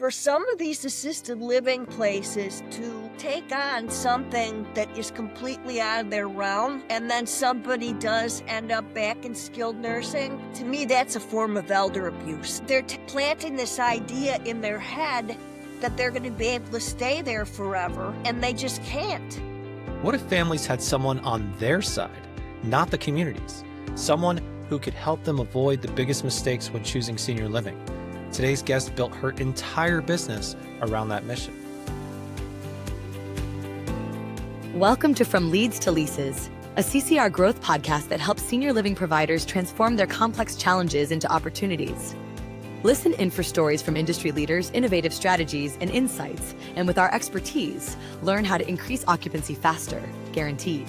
For some of these assisted living places to take on something that is completely out of their realm, and then somebody does end up back in skilled nursing, to me that's a form of elder abuse. They're planting this idea in their head that they're going to be able to stay there forever, and they just can't. What if families had someone on their side, not the community's? Someone who could help them avoid the biggest mistakes when choosing senior living. Today's guest built her entire business around that mission. Welcome to From Leads to Leases, a CCR growth podcast that helps senior living providers transform their complex challenges into opportunities. Listen in for stories from industry leaders, innovative strategies, and insights. And with our expertise, learn how to increase occupancy faster, guaranteed.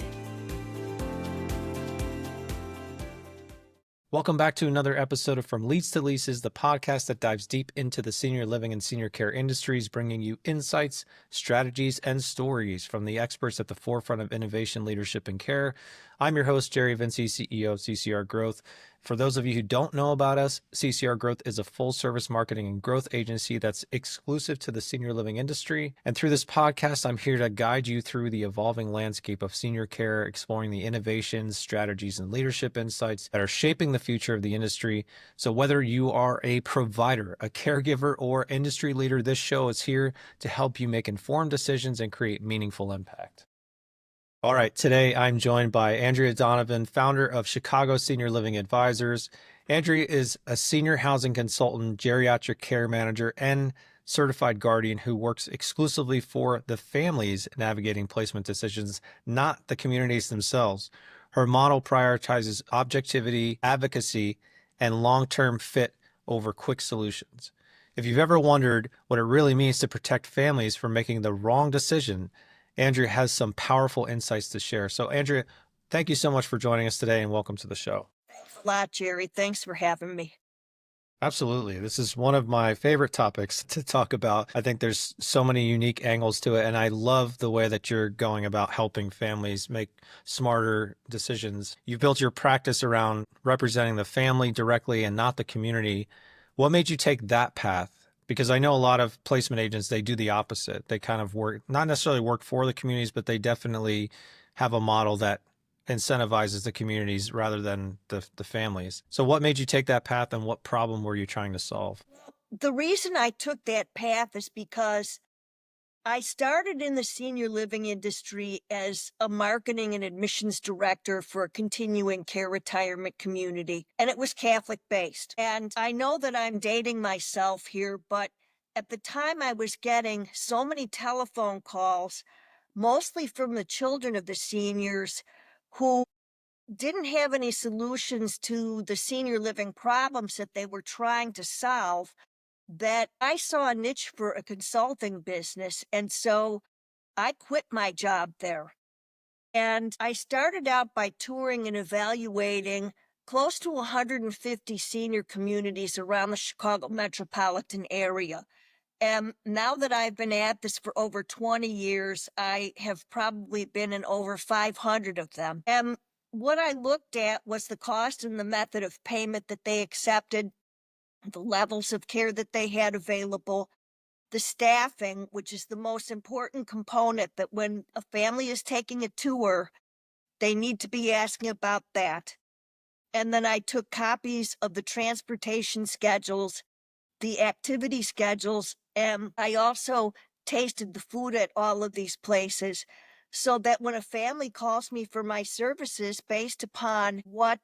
Welcome back to another episode of From Leads to Leases, the podcast that dives deep into the senior living and senior care industries, bringing you insights, strategies, and stories from the experts at the forefront of innovation, leadership, and care. I'm your host, Jerry Vinci, CEO of CCR Growth. For those of you who don't know about us, CCR Growth is a full-service marketing and growth agency that's exclusive to the senior living industry. And through this podcast, I'm here to guide you through the evolving landscape of senior care, exploring the innovations, strategies, and leadership insights that are shaping the future of the industry. So whether you are a provider, a caregiver, or industry leader, this show is here to help you make informed decisions and create meaningful impact. All right, today I'm joined by Andrea Donovan, founder of Chicago Senior Living Advisors. Andrea is a senior housing consultant, geriatric care manager, and certified guardian who works exclusively for the families navigating placement decisions, not the communities themselves. Her model prioritizes objectivity, advocacy, and long-term fit over quick solutions. If you've ever wondered what it really means to protect families from making the wrong decision, Andrea has some powerful insights to share. So Andrea, thank you so much for joining us today and welcome to the show. Thanks a lot, Jerry. Thanks for having me. Absolutely. This is one of my favorite topics to talk about. I think there's so many unique angles to it, and I love the way that you're going about helping families make smarter decisions. You've built your practice around representing the family directly and not the community. What made you take that path? Because I know a lot of placement agents, they do the opposite. They kind of work, not necessarily work for the communities, but they definitely have a model that incentivizes the communities rather than the families. So what made you take that path and what problem were you trying to solve? The reason I took that path is because I started in the senior living industry as a marketing and admissions director for a continuing care retirement community, and it was Catholic based. And I know that I'm dating myself here, but at the time I was getting so many telephone calls, mostly from the children of the seniors who didn't have any solutions to the senior living problems that they were trying to solve, that I saw a niche for a consulting business. And so I quit my job there. And I started out by touring and evaluating close to 150 senior communities around the Chicago metropolitan area. And now that I've been at this for over 20 years, I have probably been in over 500 of them. And what I looked at was the cost and the method of payment that they accepted, the levels of care that they had available, the staffing, which is the most important component, that when a family is taking a tour, they need to be asking about that. And then I took copies of the transportation schedules, the activity schedules, and I also tasted the food at all of these places so that when a family calls me for my services based upon what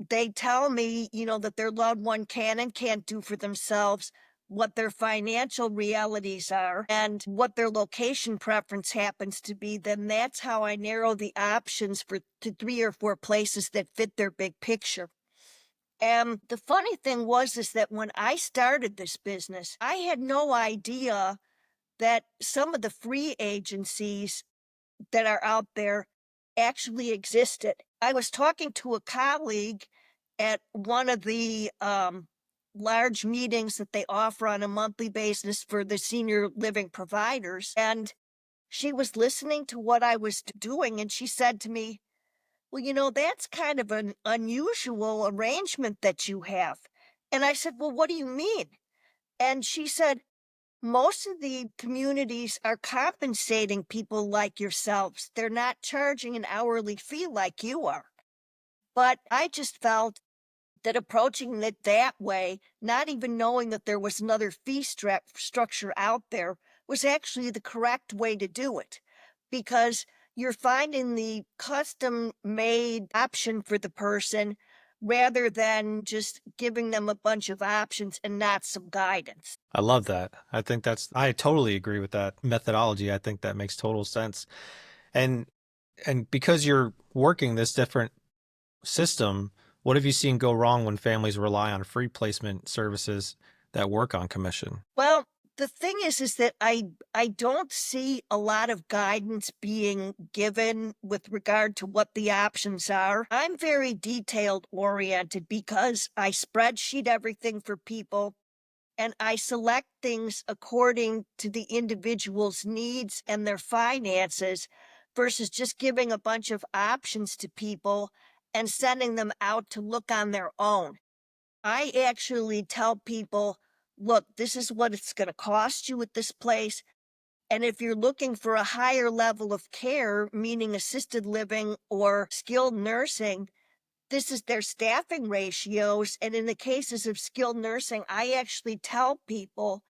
they tell me, that their loved one can and can't do for themselves, what their financial realities are, and what their location preference happens to be, then that's how I narrow the options to 3 or 4 places that fit their big picture. And the funny thing is that when I started this business, I had no idea that some of the free agencies that are out there actually existed. I was talking to a colleague at one of the large meetings that they offer on a monthly basis for the senior living providers, and she was listening to what I was doing, and she said to me, well, that's kind of an unusual arrangement that you have. And I said, well, what do you mean? And she said, Most of the communities are compensating people like yourselves. They're not charging an hourly fee like you are. But I just felt that approaching it that way, not even knowing that there was another structure out there, was actually the correct way to do it. Because you're finding the custom made option for the person rather than just giving them a bunch of options and not some guidance. I love that. I totally agree with that methodology. I think that makes total sense. And because you're working this different system, what have you seen go wrong when families rely on free placement services that work on commission? Well, the thing is that I don't see a lot of guidance being given with regard to what the options are. I'm very detailed oriented because I spreadsheet everything for people and I select things according to the individual's needs and their finances versus just giving a bunch of options to people and sending them out to look on their own. I actually tell people, look, this is what it's going to cost you at this place. And if you're looking for a higher level of care, meaning assisted living or skilled nursing, this is their staffing ratios. And in the cases of skilled nursing, I actually tell people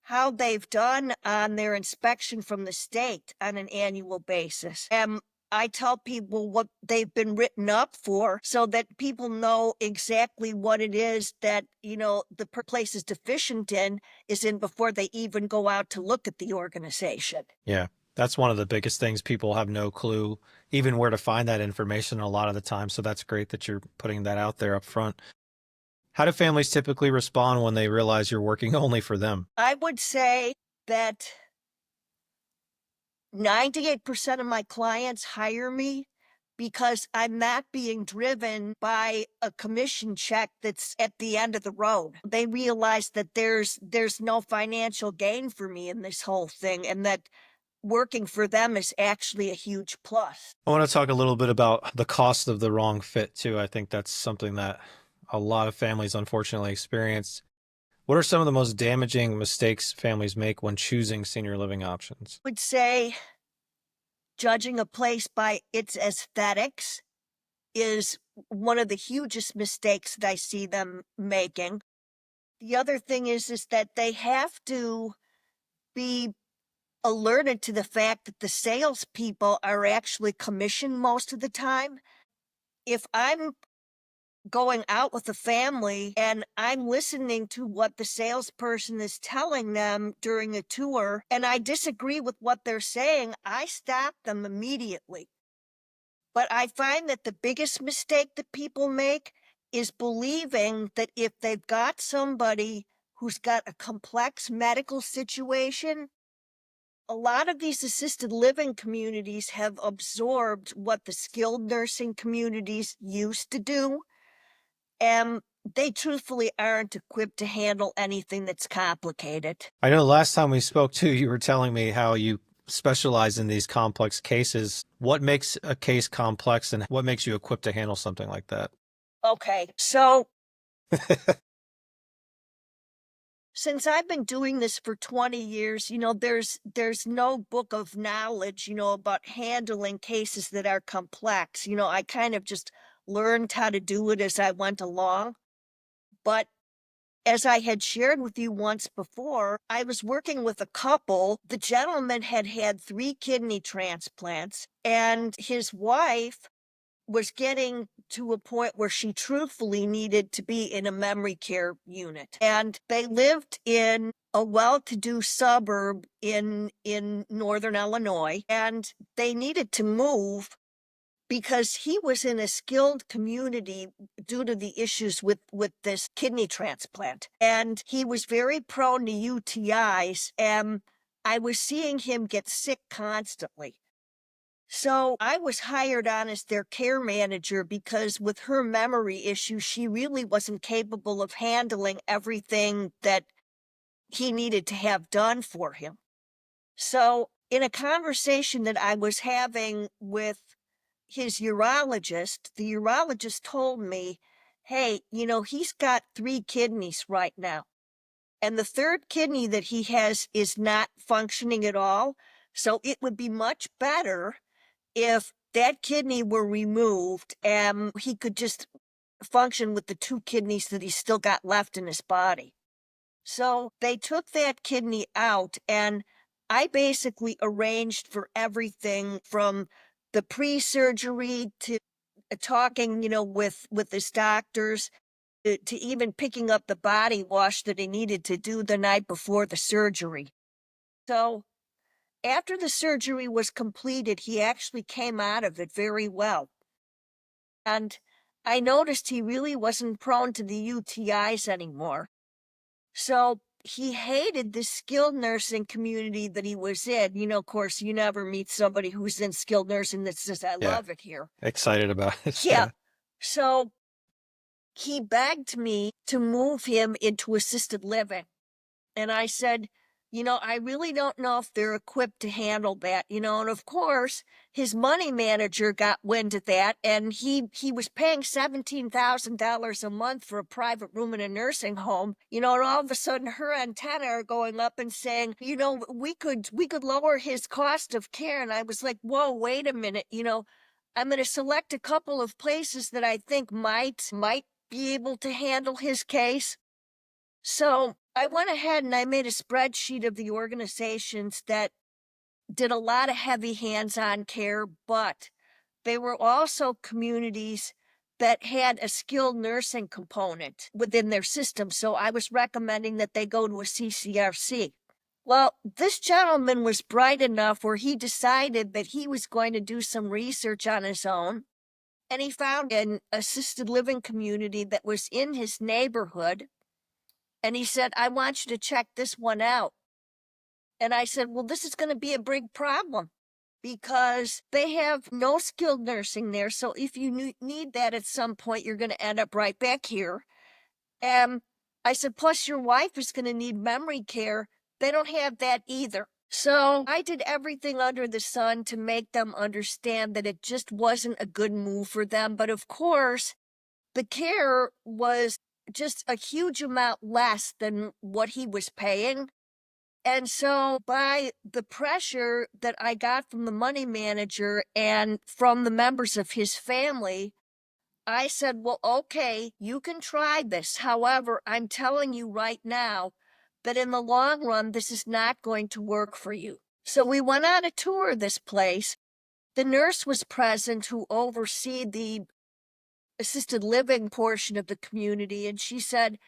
how they've done on their inspection from the state on an annual basis. And I tell people what they've been written up for so that people know exactly what it is that, the place is deficient in is in before they even go out to look at the organization. Yeah, that's one of the biggest things. People have no clue even where to find that information a lot of the time. So that's great that you're putting that out there up front. How do families typically respond when they realize you're working only for them? I would say that 98% of my clients hire me because I'm not being driven by a commission check that's at the end of the road. They realize that there's no financial gain for me in this whole thing and that working for them is actually a huge plus. I want to talk a little bit about the cost of the wrong fit too. I think that's something that a lot of families unfortunately experience. What are some of the most damaging mistakes families make when choosing senior living options? I would say judging a place by its aesthetics is one of the hugest mistakes that I see them making. The other thing is that they have to be alerted to the fact that the salespeople are actually commissioned most of the time. If I'm going out with a family and I'm listening to what the salesperson is telling them during a tour and I disagree with what they're saying, I stop them immediately. But I find that the biggest mistake that people make is believing that if they've got somebody who's got a complex medical situation, a lot of these assisted living communities have absorbed what the skilled nursing communities used to do, and they truthfully aren't equipped to handle anything that's complicated. I know last time we spoke too, you were telling me how you specialize in these complex cases. What makes a case complex and what makes you equipped to handle something like that? Okay, so since I've been doing this for 20 years, there's no book of knowledge, about handling cases that are complex. I kind of just learned how to do it as I went along. But as I had shared with you once before, I was working with a couple. The gentleman had had 3 kidney transplants, and his wife was getting to a point where she truthfully needed to be in a memory care unit. And they lived in a well-to-do suburb in northern Illinois, and they needed to move because he was in a skilled community due to the issues with this kidney transplant. And he was very prone to UTIs, and I was seeing him get sick constantly. So I was hired on as their care manager because with her memory issues, she really wasn't capable of handling everything that he needed to have done for him. So in a conversation that I was having with his urologist, the urologist told me, hey, he's got 3 kidneys right now. and the third kidney that he has is not functioning at all. So it would be much better if that kidney were removed and he could just function with the two kidneys that he's still got left in his body. So they took that kidney out, and I basically arranged for everything from the pre-surgery to talking, with his doctors to even picking up the body wash that he needed to do the night before the surgery. So after the surgery was completed, he actually came out of it very well. And I noticed he really wasn't prone to the UTIs anymore. So he hated the skilled nursing community that he was in. Of course, you never meet somebody who's in skilled nursing that says, I Yeah. love it here. Excited about it. Yeah. So he begged me to move him into assisted living. And I said, I really don't know if they're equipped to handle that, and of course, his money manager got wind of that, and he was paying $17,000 a month for a private room in a nursing home, and all of a sudden her antenna are going up and saying, we could lower his cost of care. And I was like, whoa, wait a minute, I'm going to select a couple of places that I think might be able to handle his case. So I went ahead and I made a spreadsheet of the organizations that did a lot of heavy hands-on care, but they were also communities that had a skilled nursing component within their system. So I was recommending that they go to a CCRC. Well, this gentleman was bright enough where he decided that he was going to do some research on his own. And he found an assisted living community that was in his neighborhood. And he said, I want you to check this one out. And I said, well, this is going to be a big problem because they have no skilled nursing there. So if you need that at some point, you're going to end up right back here. And I said, plus your wife is going to need memory care. They don't have that either. So I did everything under the sun to make them understand that it just wasn't a good move for them. But of course, the care was just a huge amount less than what he was paying. And so by the pressure that I got from the money manager and from the members of his family, I said, well, okay, you can try this. However, I'm telling you right now that in the long run, this is not going to work for you. So we went on a tour of this place. The nurse was present who oversaw the assisted living portion of the community, and she said,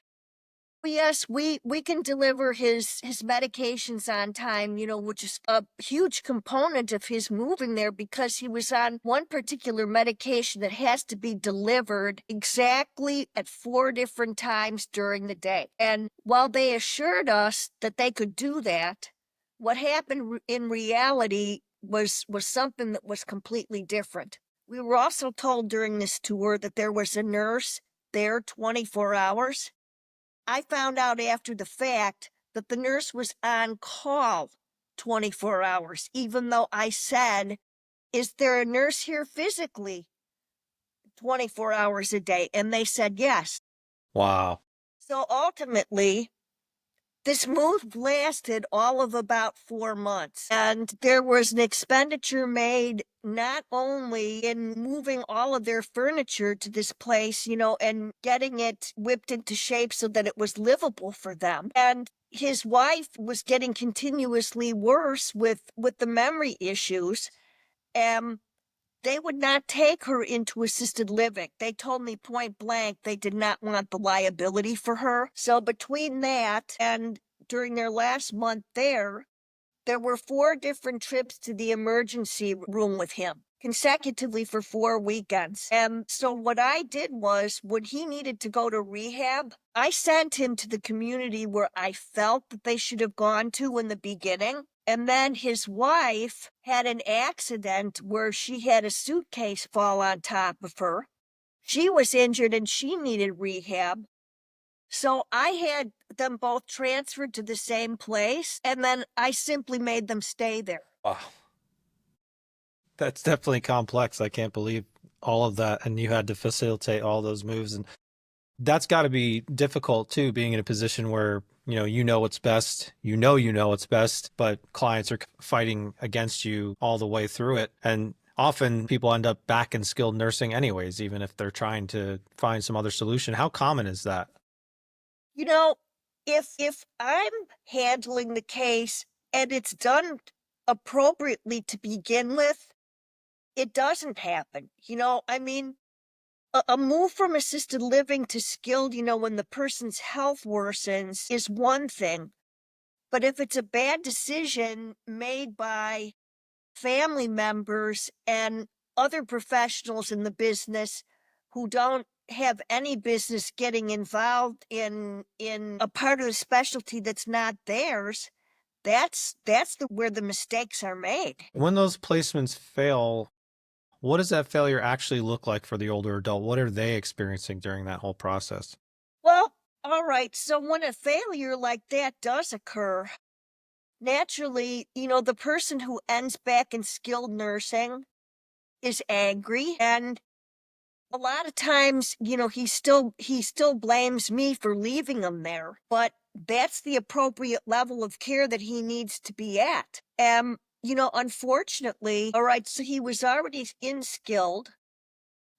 yes, we can deliver his medications on time, which is a huge component of his moving there because he was on one particular medication that has to be delivered exactly at 4 different times during the day. And while they assured us that they could do that, what happened in reality was something that was completely different. We were also told during this tour that there was a nurse there 24 hours. I found out after the fact that the nurse was on call 24 hours, even though I said, is there a nurse here physically 24 hours a day? And they said yes. Wow. So ultimately, this move lasted all of about 4 months, and there was an expenditure made not only in moving all of their furniture to this place, and getting it whipped into shape so that it was livable for them. And his wife was getting continuously worse with the memory issues. And they would not take her into assisted living. They told me point blank they did not want the liability for her. So between that and during their last month there were 4 different trips to the emergency room with him consecutively for 4 weekends. And so what I did was when he needed to go to rehab, I sent him to the community where I felt that they should have gone to in the beginning. And then his wife had an accident where she had a suitcase fall on top of her. She was injured and she needed rehab. So I had them both transferred to the same place, and then I simply made them stay there. Wow. That's definitely complex. I can't believe all of that. And you had to facilitate all those moves. And That's got to be difficult too, being in a position where, you know what's best, you know what's best, but clients are fighting against you all the way through it. And often people end up back in skilled nursing anyways, even if they're trying to find some other solution. How common is that? You know, if I'm handling the case and it's done appropriately to begin with, it doesn't happen. I mean, a move from assisted living to skilled, when the person's health worsens is one thing. But if it's a bad decision made by family members and other professionals in the business who don't have any business getting involved in a part of the specialty that's not theirs, where the mistakes are made. When those placements fail, what does that failure actually look like for the older adult? What are they experiencing during that whole process? Well, all right, so when a failure like that does occur, naturally, the person who ends back in skilled nursing is angry, and a lot of times, he still blames me for leaving him there, but that's the appropriate level of care that he needs to be at. Unfortunately, all right, so he was already in skilled,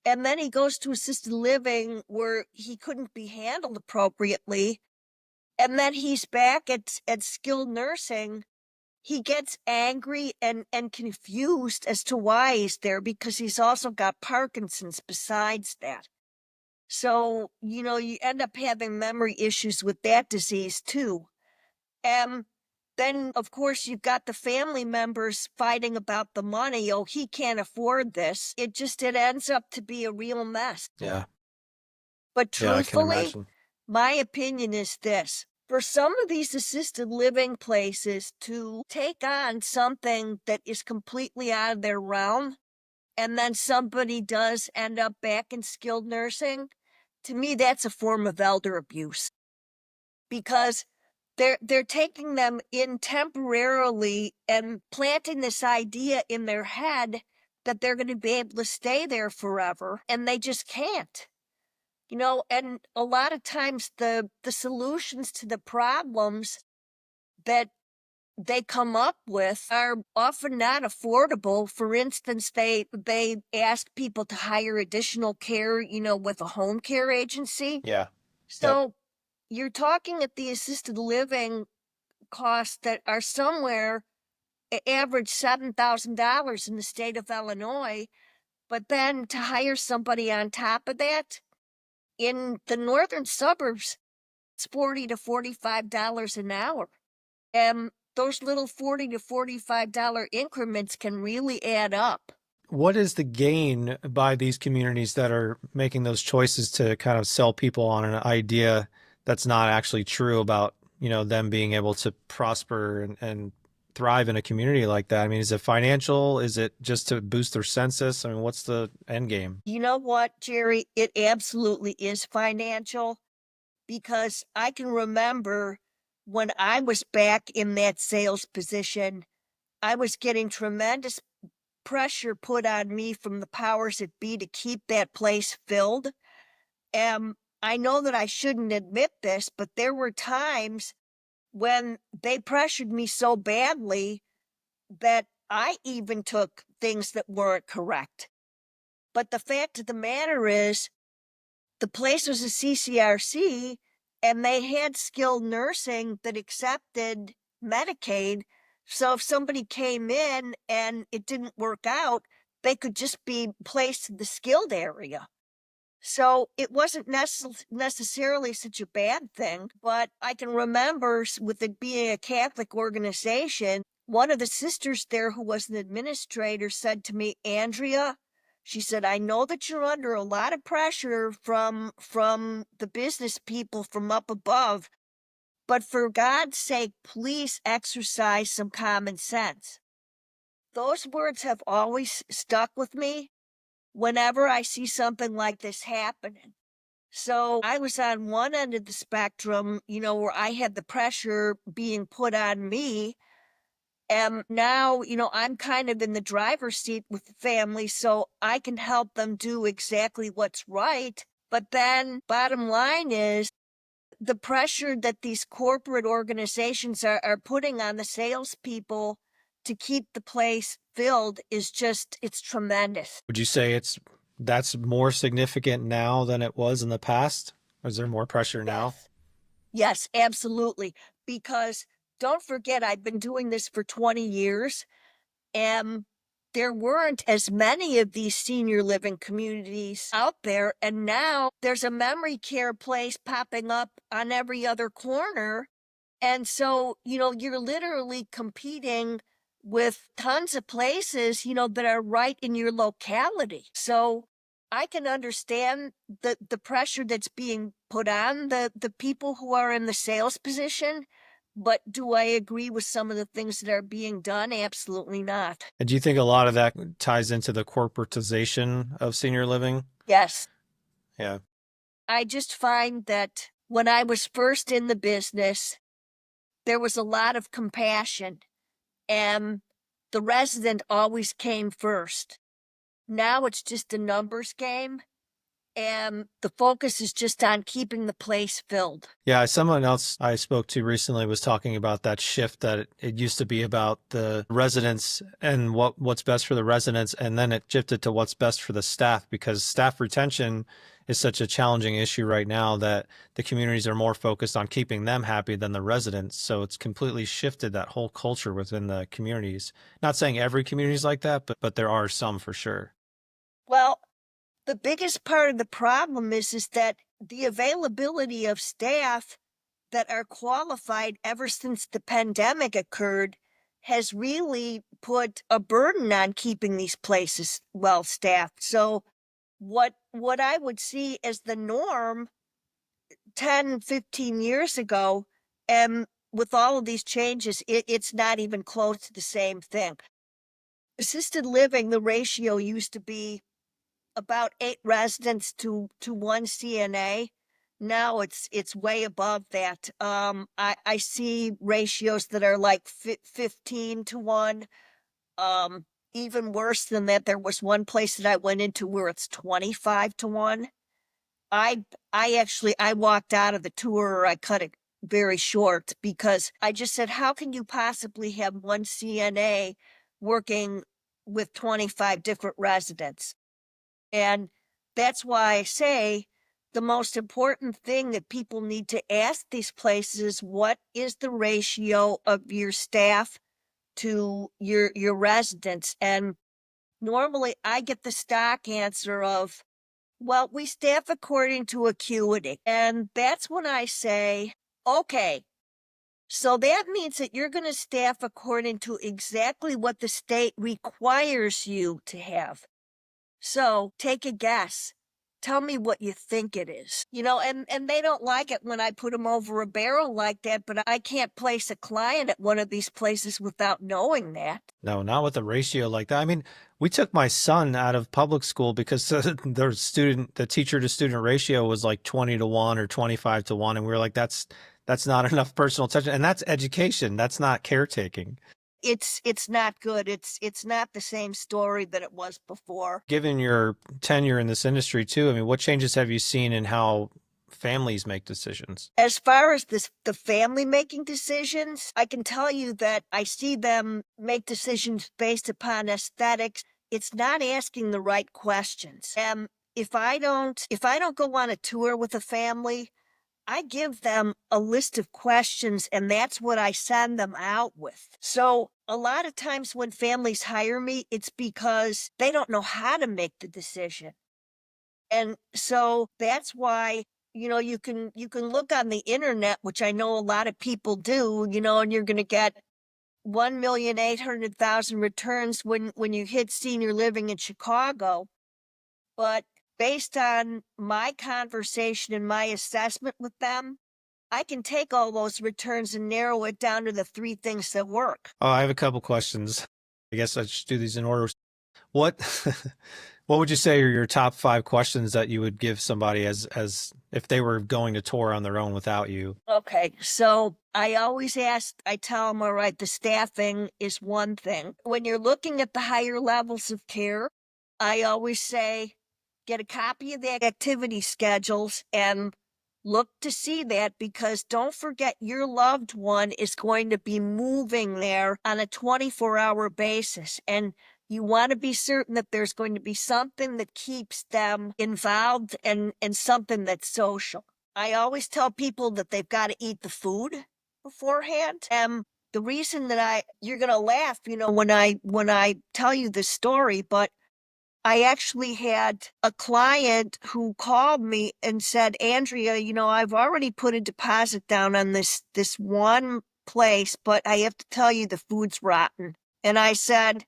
and then he goes to assisted living where he couldn't be handled appropriately, and then he's back at skilled nursing. He gets angry and confused as to why he's there because he's also got Parkinson's besides that. So, you end up having memory issues with that disease too. And then, of course, you've got the family members fighting about the money. Oh, he can't afford this. It ends up to be a real mess. Yeah. But Yeah, I can truthfully, imagine. my opinion is this. For some of these assisted living places to take on something that is completely out of their realm, and then somebody does end up back in skilled nursing, to me, that's a form of elder abuse because they're taking them in temporarily and planting this idea in their head that they're going to be able to stay there forever, and they just can't. And a lot of times the solutions to the problems that they come up with are often not affordable. For instance, they ask people to hire additional care, with a home care agency. Yeah. Yep. So you're talking at the assisted living costs that are somewhere average $7,000 in the state of Illinois, but then to hire somebody on top of that in the northern suburbs, it's $40 to $45 an hour. And those little $40 to $45 increments can really add up. What is the gain by these communities that are making those choices to kind of sell people on an idea that's not actually true about, them being able to prosper and thrive in a community like that? I mean, is it financial? Is it just to boost their census? I mean, what's the end game? You know what, Jerry? It absolutely is financial because I can remember when I was back in that sales position, I was getting tremendous pressure put on me from the powers that be to keep that place filled. And I know that I shouldn't admit this, but there were times when they pressured me so badly that I even took things that weren't correct. But the fact of the matter is, the place was a CCRC and they had skilled nursing that accepted Medicaid. So if somebody came in and it didn't work out, they could just be placed in the skilled area. So it wasn't necessarily such a bad thing, but I can remember with it being a Catholic organization, one of the sisters there who was an administrator said to me, Andrea, she said, I know that you're under a lot of pressure from the business people from up above, but for God's sake, please exercise some common sense. Those words have always stuck with me whenever I see something like this happening. So I was on one end of the spectrum, where I had the pressure being put on me. And now, I'm kind of in the driver's seat with the family, so I can help them do exactly what's right. But then bottom line is the pressure that these corporate organizations are putting on the salespeople to keep the place filled is just, it's tremendous. Would you say that's more significant now than it was in the past? Is there more pressure now? Yes. Yes, absolutely. Because don't forget, I've been doing this for 20 years, and there weren't as many of these senior living communities out there. And now there's a memory care place popping up on every other corner. And so, you're literally competing with tons of places, that are right in your locality. So I can understand the pressure that's being put on the people who are in the sales position. But do I agree with some of the things that are being done? Absolutely not. And do you think a lot of that ties into the corporatization of senior living? Yes. Yeah. I just find that when I was first in the business, there was a lot of compassion, and the resident always came first. Now it's just a numbers game, and the focus is just on keeping the place filled. Yeah, someone else I spoke to recently was talking about that shift that it used to be about the residents and what's best for the residents, and then it shifted to what's best for the staff, because staff retention is such a challenging issue right now that the communities are more focused on keeping them happy than the residents. So it's completely shifted that whole culture within the communities. Not saying every community is like that, but there are some for sure. Well, the biggest part of the problem is that the availability of staff that are qualified ever since the pandemic occurred has really put a burden on keeping these places well staffed. So what I would see as the norm 10, 15 years ago, and with all of these changes, it's not even close to the same thing. Assisted living, the ratio used to be about 8 residents to one CNA. Now it's way above that. I see ratios that are like 15 to 1. Even worse than that, there was one place that I went into where it's 25 to 1. I walked out of the tour, or I cut it very short, because I just said, how can you possibly have one CNA working with 25 different residents? And that's why I say the most important thing that people need to ask these places, what is the ratio of your staff to your residents? And normally I get the stock answer of, well, we staff according to acuity. And that's when I say, okay, so that means that you're going to staff according to exactly what the state requires you to have. So take a guess. Tell me what you think it is. And they don't like it when I put them over a barrel like that, but I can't place a client at one of these places without knowing that. No, not with a ratio like that. I mean, we took my son out of public school because the teacher to student ratio was like 20 to 1 or 25 to 1. And we were like, that's not enough personal attention. And that's education. That's not caretaking. It's not good. It's not the same story that it was before. Given your tenure in this industry too, I mean, what changes have you seen in how families make decisions? As far as the family making decisions, I can tell you that I see them make decisions based upon aesthetics. It's not asking the right questions. And if I don't go on a tour with a family, I give them a list of questions, and that's what I send them out with. So a lot of times when families hire me, it's because they don't know how to make the decision. And so that's why, you can look on the internet, which I know a lot of people do, and you're going to get 1,800,000 returns when you hit senior living in Chicago. But based on my conversation and my assessment with them, I can take all those returns and narrow it down to the 3 things that work. Oh, I have a couple questions. I guess I should do these in order. What what would you say are your top 5 questions that you would give somebody as if they were going to tour on their own without you? Okay, so I tell them, all right, the staffing is one thing. When you're looking at the higher levels of care, I always say, get a copy of the activity schedules and look to see that, because don't forget your loved one is going to be moving there on a 24-hour basis. And you want to be certain that there's going to be something that keeps them involved and something that's social. I always tell people that they've got to eat the food beforehand. And the reason that you're going to laugh, when I tell you this story, but I actually had a client who called me and said, Andrea, I've already put a deposit down on this one place, but I have to tell you the food's rotten. And I said,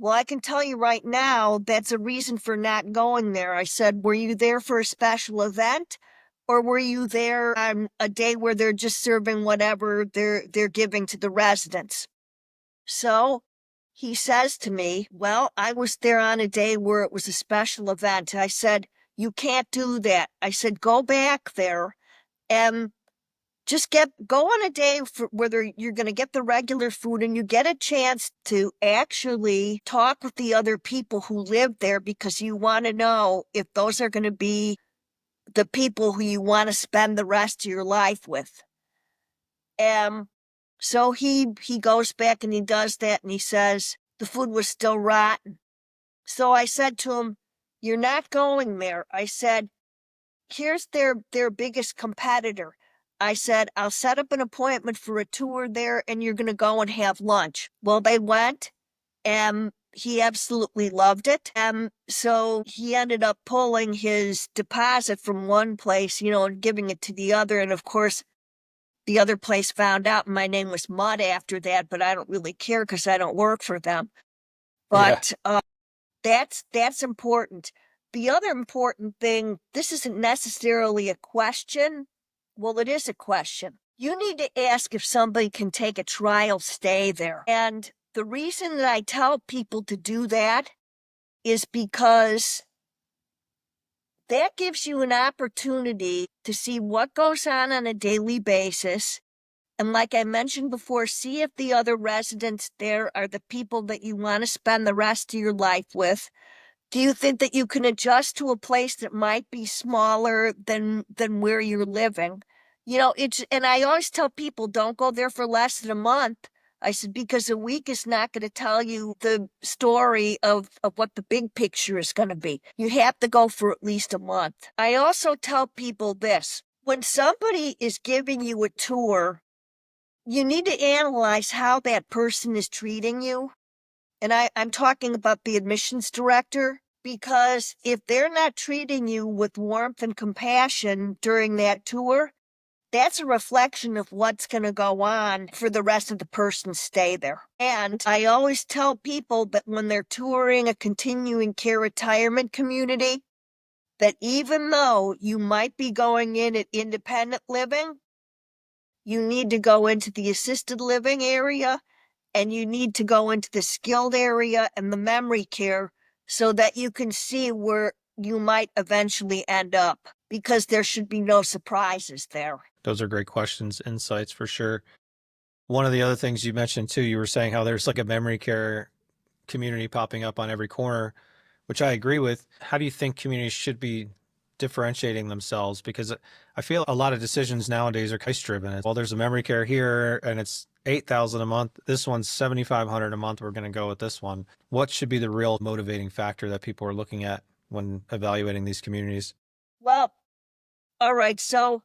well, I can tell you right now, that's a reason for not going there. I said, were you there for a special event? Or were you there on a day where they're just serving whatever they're giving to the residents? So he says to me, well, I was there on a day where it was a special event. I said, you can't do that. I said, go back there and just go on a day for whether you're going to get the regular food and you get a chance to actually talk with the other people who live there, because you want to know if those are going to be the people who you want to spend the rest of your life with. So he goes back and he does that, and he says the food was still rotten. So I said to him, you're not going there. I said, here's their biggest competitor. I said, I'll set up an appointment for a tour there and you're going to go and have lunch. Well, they went and he absolutely loved it. And so he ended up pulling his deposit from one place, and giving it to the other. And of course, the other place found out my name was Mud after that, but I don't really care because I don't work for them. Yeah. But that's important. The other important thing, this isn't necessarily a question. Well, it is a question. You need to ask if somebody can take a trial stay there. And the reason that I tell people to do that is because that gives you an opportunity to see what goes on a daily basis. And like I mentioned before, see if the other residents there are the people that you want to spend the rest of your life with. Do you think that you can adjust to a place that might be smaller than where you're living? And I always tell people, don't go there for less than a month. I said, because a week is not going to tell you the story of what the big picture is going to be. You have to go for at least a month. I also tell people this: when somebody is giving you a tour, you need to analyze how that person is treating you. And I'm talking about the admissions director, because if they're not treating you with warmth and compassion during that tour, that's a reflection of what's going to go on for the rest of the person's stay there. And I always tell people that when they're touring a continuing care retirement community, that even though you might be going in at independent living, you need to go into the assisted living area, and you need to go into the skilled area and the memory care so that you can see where you might eventually end up, because there should be no surprises there. Those are great questions, insights for sure. One of the other things you mentioned too, you were saying how there's like a memory care community popping up on every corner, which I agree with. How do you think communities should be differentiating themselves? Because I feel a lot of decisions nowadays are price driven. Well, there's a memory care here and it's $8,000 a month. This one's $7,500 a month. We're going to go with this one. What should be the real motivating factor that people are looking at when evaluating these communities? Well, all right. So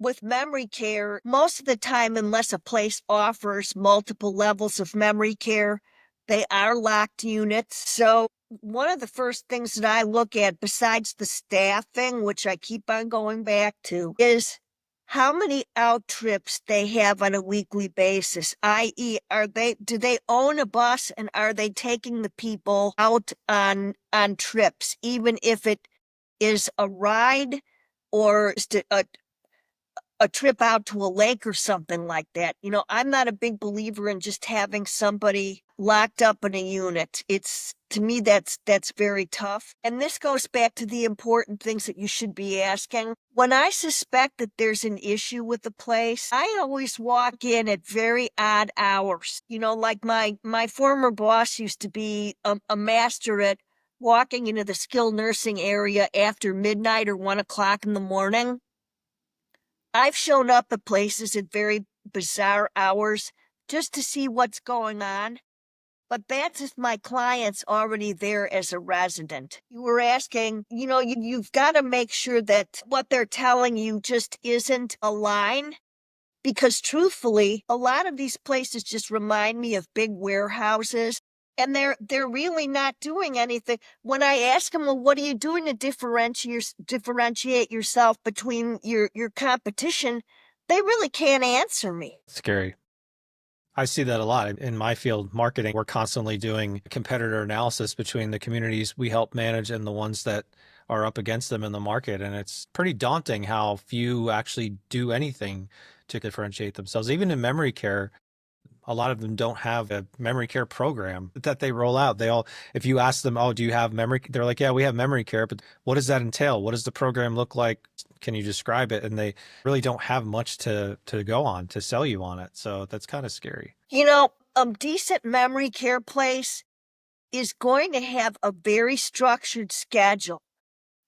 with memory care, most of the time, unless a place offers multiple levels of memory care, they are locked units. So one of the first things that I look at, besides the staffing, which I keep on going back to, is how many out trips they have on a weekly basis, i.e., do they own a bus, and are they taking the people out on trips, even if it is a ride or a trip out to a lake or something like that. I'm not a big believer in just having somebody locked up in a unit. To me, that's very tough. And this goes back to the important things that you should be asking. When I suspect that there's an issue with the place, I always walk in at very odd hours. Like my former boss used to be a master at walking into the skilled nursing area after midnight or 1 o'clock in the morning. I've shown up at places at very bizarre hours just to see what's going on. But that's if my client's already there as a resident. You were asking, you've got to make sure that what they're telling you just isn't a line. Because truthfully, a lot of these places just remind me of big warehouses, and they're really not doing anything. When I ask them, well, what are you doing to differentiate yourself between your competition? They really can't answer me. Scary. I see that a lot in my field, marketing. We're constantly doing competitor analysis between the communities we help manage and the ones that are up against them in the market. And it's pretty daunting how few actually do anything to differentiate themselves. Even in memory care, a lot of them don't have a memory care program that they roll out. If you ask them, oh, do you have memory? They're like, yeah, we have memory care, but what does that entail? What does the program look like? Can you describe it? And they really don't have much to go on to sell you on it. So that's kind of scary. A decent memory care place is going to have a very structured schedule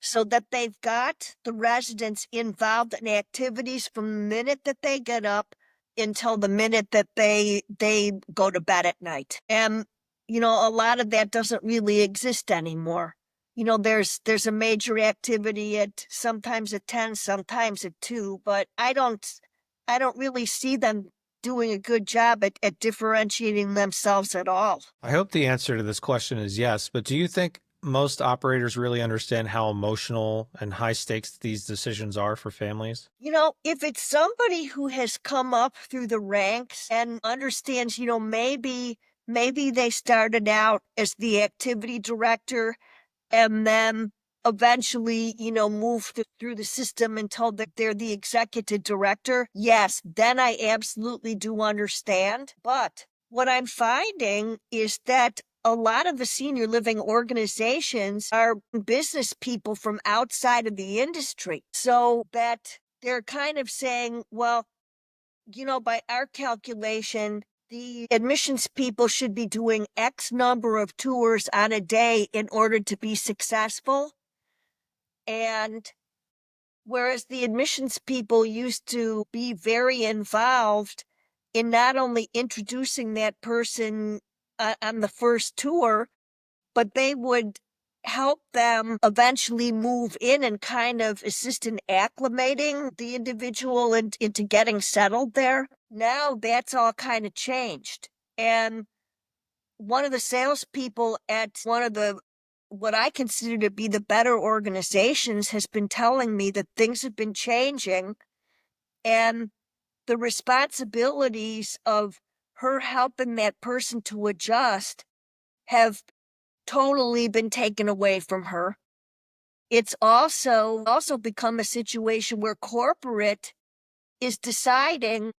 so that they've got the residents involved in activities from the minute that they get up until the minute that they go to bed at night. And a lot of that doesn't really exist anymore. There's a major activity at sometimes at 10, sometimes at 2, but I don't really see them doing a good job at differentiating themselves at all. I hope the answer to this question is yes, but do you think most operators really understand how emotional and high stakes these decisions are for families? If it's somebody who has come up through the ranks and understands, maybe they started out as the activity director and then eventually, move through the system until they're the executive director. Yes, then I absolutely do understand. But what I'm finding is that a lot of the senior living organizations are business people from outside of the industry. So that they're kind of saying, well, by our calculation, the admissions people should be doing X number of tours on a day in order to be successful. And whereas the admissions people used to be very involved in not only introducing that person on the first tour, but they would help them eventually move in and kind of assist in acclimating the individual into getting settled there. Now that's all kind of changed. And one of the salespeople at one of the what I consider to be the better organizations has been telling me that things have been changing and the responsibilities of her helping that person to adjust have totally been taken away from her. It's also become a situation where corporate is deciding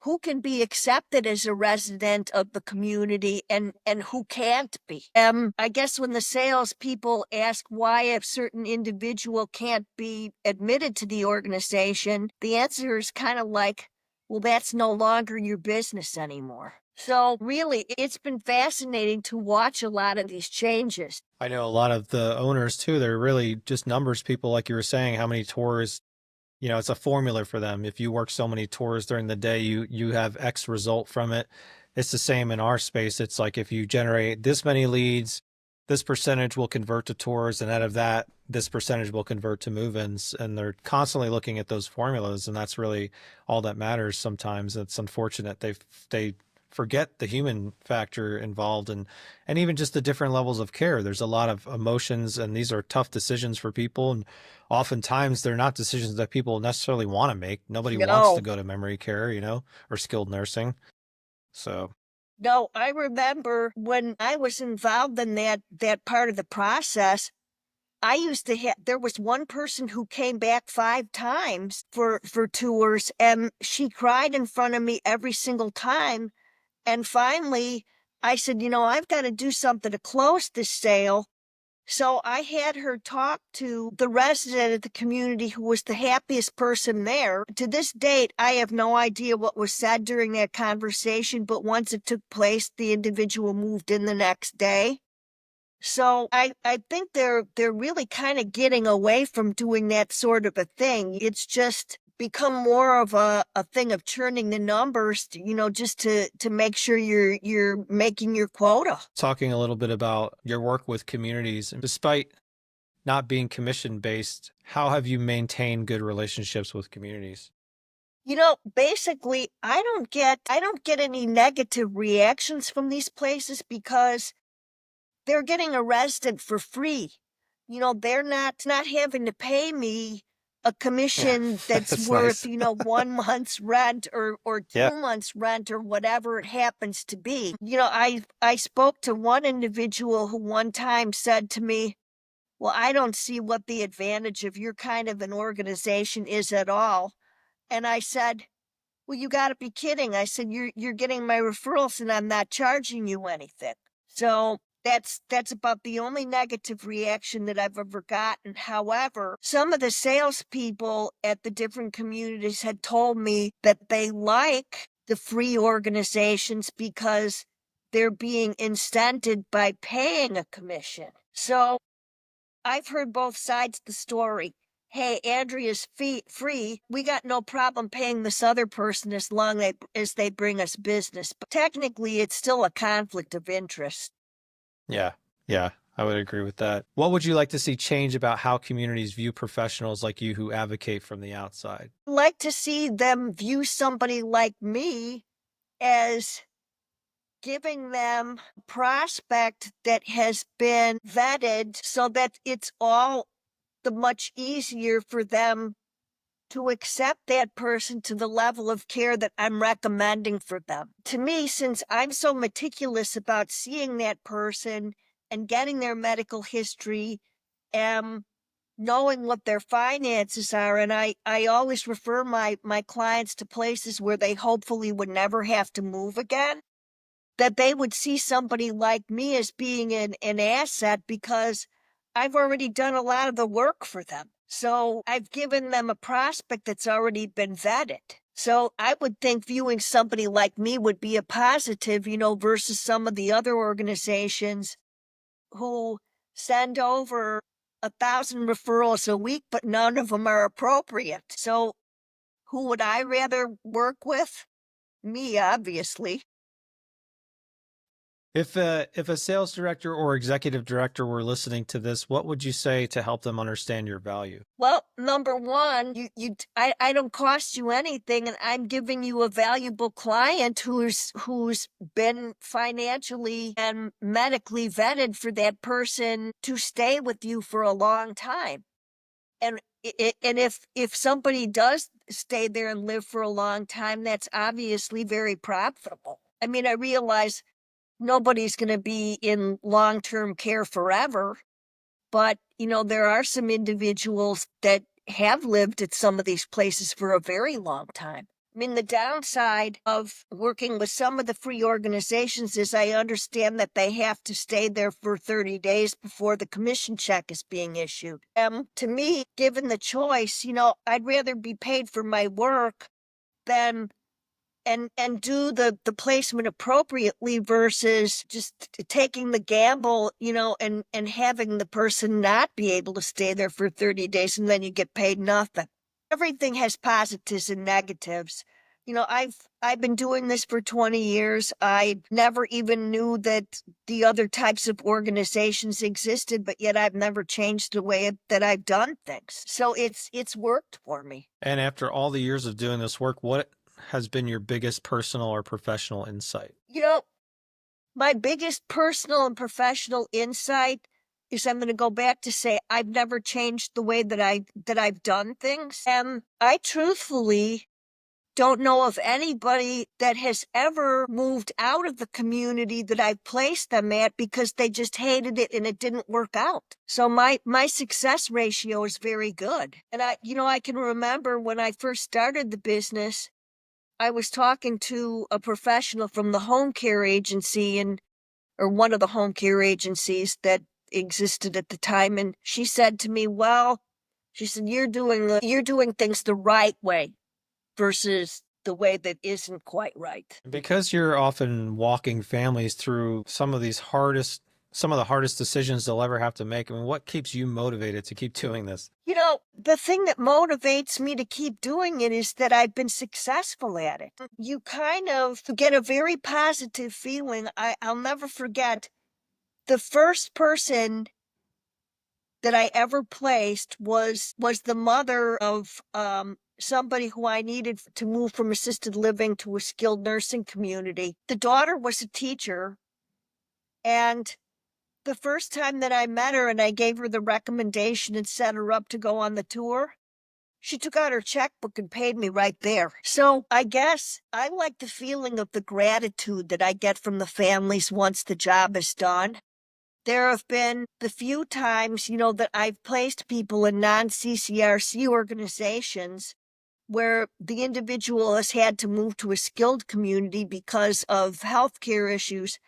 who can be accepted as a resident of the community and who can't be. I guess when the salespeople ask why a certain individual can't be admitted to the organization, the answer is kind of like, well, that's no longer your business anymore. So really, it's been fascinating to watch a lot of these changes. I know a lot of the owners too, they're really just numbers people, like you were saying, how many tours, it's a formula for them. If you work so many tours during the day, you have X result from it. It's the same in our space. It's like if you generate this many leads, this percentage will convert to tours, and out of that, this percentage will convert to move-ins. And they're constantly looking at those formulas, and that's really all that matters sometimes. It's unfortunate they forget the human factor involved and even just the different levels of care. There's a lot of emotions, and these are tough decisions for people. And oftentimes they're not decisions that people necessarily want to make. Nobody wants to No. go to memory care, or skilled nursing. So No, I remember when I was involved in that part of the process, I used to have, there was one person who came back 5 times for tours, and she cried in front of me every single time. And finally, I said, I've got to do something to close this sale. So I had her talk to the resident of the community who was the happiest person there. To this date, I have no idea what was said during that conversation, but once it took place, the individual moved in the next day. So I think they're really kind of getting away from doing that sort of a thing. It's just become more of a thing of churning the numbers, just to make sure you're making your quota. Talking a little bit about your work with communities, and despite not being commission based, how have you maintained good relationships with communities? Basically, I don't get any negative reactions from these places because they're getting a resident for free. They're not having to pay me a Yeah, commission that's that's worth, nice. 1 month's rent or Yeah. 2 months rent or whatever it happens to be. I spoke to one individual who one time said to me, "Well, I don't see what the advantage of your kind of an organization is at all." And I said, "Well, you got to be kidding." I said, "You're getting my referrals and I'm not charging you anything." So that's about the only negative reaction that I've ever gotten. However, some of the salespeople at the different communities had told me that they like the free organizations because they're being incented by paying a commission. So I've heard both sides of the story. Hey, Andrea's free. We got no problem paying this other person as long as they bring us business. But technically, it's still a conflict of interest. Yeah. Yeah. I would agree with that. What would you like to see change about how communities view professionals like you who advocate from the outside? I'd like to see them view somebody like me as giving them a prospect that has been vetted so that it's all the much easier for them to accept that person to the level of care that I'm recommending for them. To me, since I'm so meticulous about seeing that person and getting their medical history and knowing what their finances are, and I always refer my clients to places where they hopefully would never have to move again, that they would see somebody like me as being an asset because I've already done a lot of the work for them. So I've given them a prospect that's already been vetted. So I would think viewing somebody like me would be a positive, versus some of the other organizations who send over 1,000 referrals a week, but none of them are appropriate. So who would I rather work with? Me, obviously. If a sales director or executive director were listening to this, what would you say to help them understand your value? Well, number one, I don't cost you anything, and I'm giving you a valuable client who's been financially and medically vetted for that person to stay with you for a long time. And and if somebody does stay there and live for a long time, that's obviously very profitable. I mean, I realize nobody's going to be in long-term care forever, but, there are some individuals that have lived at some of these places for a very long time. I mean, the downside of working with some of the free organizations is I understand that they have to stay there for 30 days before the commission check is being issued. To me, given the choice, I'd rather be paid for my work than and do the placement appropriately versus just taking the gamble, and having the person not be able to stay there for 30 days and then you get paid nothing. Everything has positives and negatives. I've been doing this for 20 years. I never even knew that the other types of organizations existed, but yet I've never changed the way that I've done things. So it's worked for me. And after all the years of doing this work, what has been your biggest personal or professional insight? My biggest personal and professional insight is I'm going to go back to say I've never changed the way that I've done things. And I truthfully don't know of anybody that has ever moved out of the community that I've placed them at because they just hated it and it didn't work out. So my success ratio is very good. And I can remember when I first started the business, I was talking to a professional from the home care agency or one of the home care agencies that existed at the time. And she said to me, well, she said, you're doing things the right way versus the way that isn't quite right. Because you're often walking families through some of these hardest some of the hardest decisions they'll ever have to make. I mean, what keeps you motivated to keep doing this? The thing that motivates me to keep doing it is that I've been successful at it. You kind of get a very positive feeling. I'll never forget the first person that I ever placed was the mother of somebody who I needed to move from assisted living to a skilled nursing community. The daughter was a teacher, and the first time that I met her and I gave her the recommendation and set her up to go on the tour, she took out her checkbook and paid me right there. So I guess I like the feeling of the gratitude that I get from the families once the job is done. There have been the few times, that I've placed people in non-CCRC organizations where the individual has had to move to a skilled community because of healthcare issues,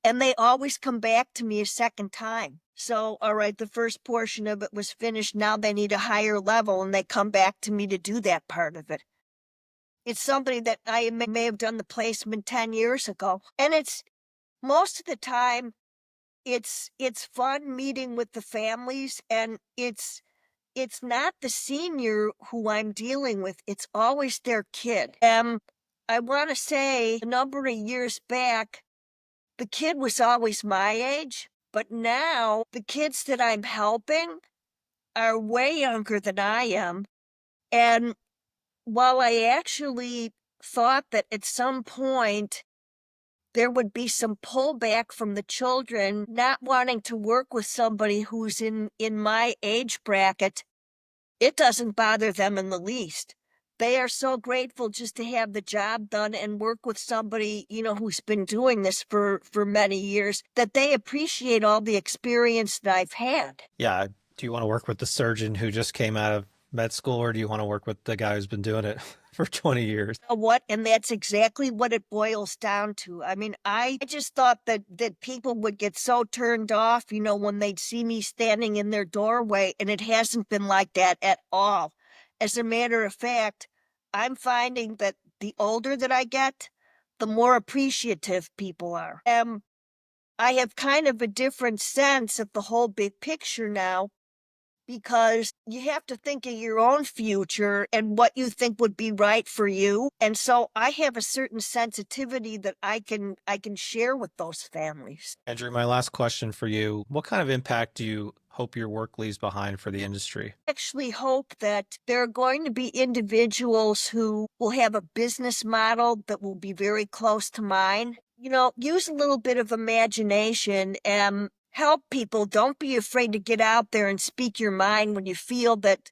and they always come back to me a second time. So, all right, the first portion of it was finished. Now they need a higher level, and they come back to me to do that part of it. It's somebody that I may have done the placement 10 years ago. And it's most of the time, it's fun meeting with the families, and it's not the senior who I'm dealing with. It's always their kid. I want to say a number of years back, the kid was always my age, but now the kids that I'm helping are way younger than I am. And while I actually thought that at some point there would be some pullback from the children not wanting to work with somebody who's in my age bracket, it doesn't bother them in the least. They are so grateful just to have the job done and work with somebody, who's been doing this for many years, that they appreciate all the experience that I've had. Yeah. Do you want to work with the surgeon who just came out of med school, or do you want to work with the guy who's been doing it for 20 years? You know what? And that's exactly what it boils down to. I mean, I just thought that people would get so turned off, when they'd see me standing in their doorway, and it hasn't been like that at all. As a matter of fact, I'm finding that the older that I get, the more appreciative people are. I have kind of a different sense of the whole big picture now, because you have to think of your own future and what you think would be right for you. And so I have a certain sensitivity that I can share with those families. Andrew, my last question for you. What kind of impact do you hope your work leaves behind for the industry? I actually hope that there are going to be individuals who will have a business model that will be very close to mine. Use a little bit of imagination and help people. Don't be afraid to get out there and speak your mind when you feel that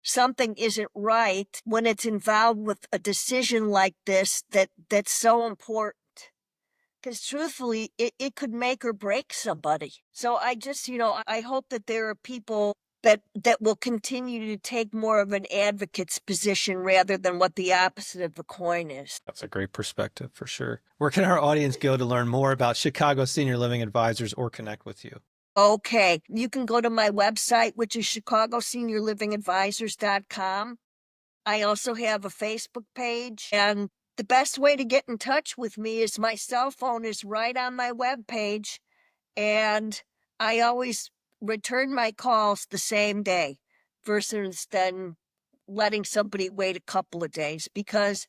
something isn't right, when it's involved with a decision like this that's so important. Because truthfully, it could make or break somebody. So I just, I hope that there are people that will continue to take more of an advocate's position rather than what the opposite of the coin is. That's a great perspective for sure. Where can our audience go to learn more about Chicago Senior Living Advisors or connect with you? Okay, you can go to my website, which is chicagoseniorlivingadvisors.com. I also have a Facebook page, and the best way to get in touch with me is my cell phone is right on my webpage, and I always return my calls the same day versus then letting somebody wait a couple of days, because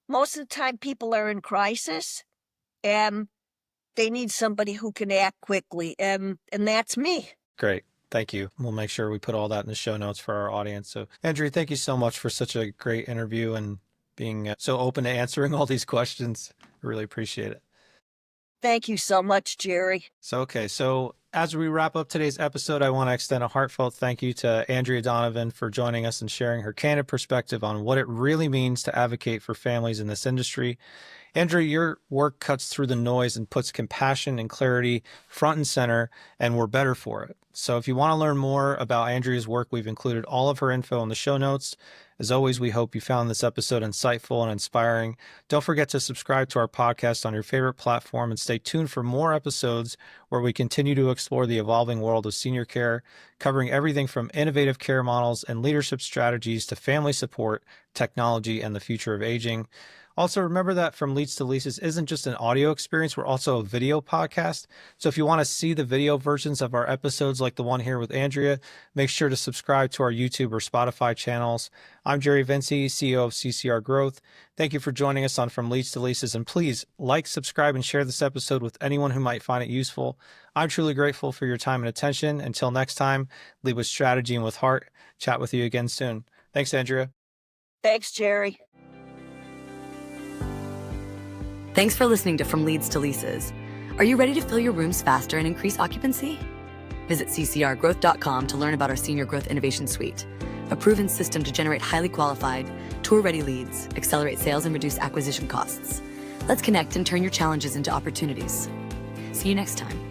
most of the time people are in crisis and they need somebody who can act quickly, and that's me. Great. Thank you. We'll make sure we put all that in the show notes for our audience. So, Andrea, thank you so much for such a great interview and being so open to answering all these questions. I really appreciate it. Thank you so much, Jerry. So as we wrap up today's episode, I want to extend a heartfelt thank you to Andrea Donovan for joining us and sharing her candid perspective on what it really means to advocate for families in this industry. Andrea, your work cuts through the noise and puts compassion and clarity front and center, and we're better for it. So if you want to learn more about Andrea's work, we've included all of her info in the show notes. As always, we hope you found this episode insightful and inspiring. Don't forget to subscribe to our podcast on your favorite platform and stay tuned for more episodes where we continue to explore the evolving world of senior care, covering everything from innovative care models and leadership strategies to family support, technology, and the future of aging. Also, remember that From Leads to Leases isn't just an audio experience, we're also a video podcast. So if you want to see the video versions of our episodes like the one here with Andrea, make sure to subscribe to our YouTube or Spotify channels. I'm Jerry Vinci, CEO of CCR Growth. Thank you for joining us on From Leads to Leases, and please like, subscribe, and share this episode with anyone who might find it useful. I'm truly grateful for your time and attention. Until next time, lead with strategy and with heart. Chat with you again soon. Thanks, Andrea. Thanks, Jerry. Thanks for listening to From Leads to Leases. Are you ready to fill your rooms faster and increase occupancy? Visit ccrgrowth.com to learn about our Senior Growth Innovation Suite, a proven system to generate highly qualified, tour-ready leads, accelerate sales, and reduce acquisition costs. Let's connect and turn your challenges into opportunities. See you next time.